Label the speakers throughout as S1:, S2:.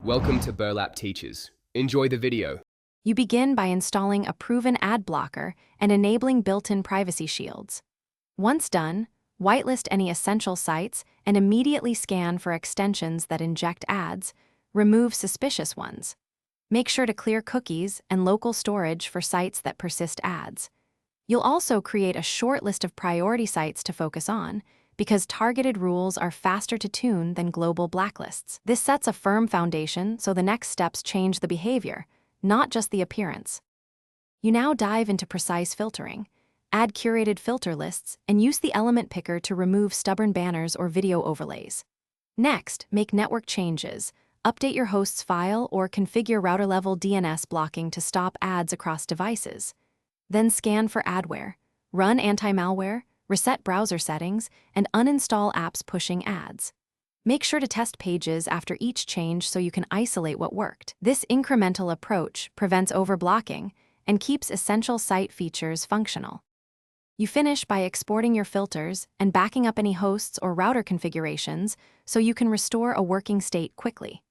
S1: Welcome to Burlap Teachers. Enjoy the video.
S2: You begin by installing a proven ad blocker and enabling built-in privacy shields. Once done, whitelist any essential sites and immediately scan for extensions that inject ads. Remove suspicious ones. Make sure to clear cookies and local storage for sites that persist ads. You'll also create a short list of priority sites to focus on, because targeted rules are faster to tune than global blacklists. This sets a firm foundation so the next steps change the behavior, not just the appearance. You now dive into precise filtering. Add curated filter lists and use the element picker to remove stubborn banners or video overlays. Next, make network changes. Update your host's file or configure router-level DNS blocking to stop ads across devices. Then scan for adware, run anti-malware, reset browser settings, and uninstall apps pushing ads. Make sure to test pages after each change so you can isolate what worked. This incremental approach prevents overblocking and keeps essential site features functional. You finish by exporting your filters and backing up any hosts or router configurations so you can restore a working state quickly.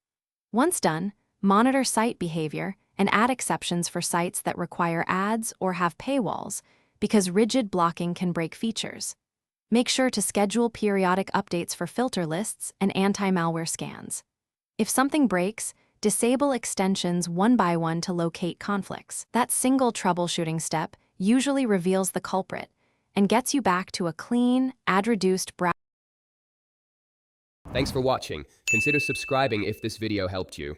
S2: Once done, monitor site behavior and add exceptions for sites that require ads or have paywalls, because rigid blocking can break features. Make sure to schedule periodic updates for filter lists and anti-malware scans. If something breaks, disable extensions one by one to locate conflicts. That single troubleshooting step usually reveals the culprit and gets you back to a clean, ad-reduced browser.
S1: Thanks for watching. Consider subscribing if this video helped you.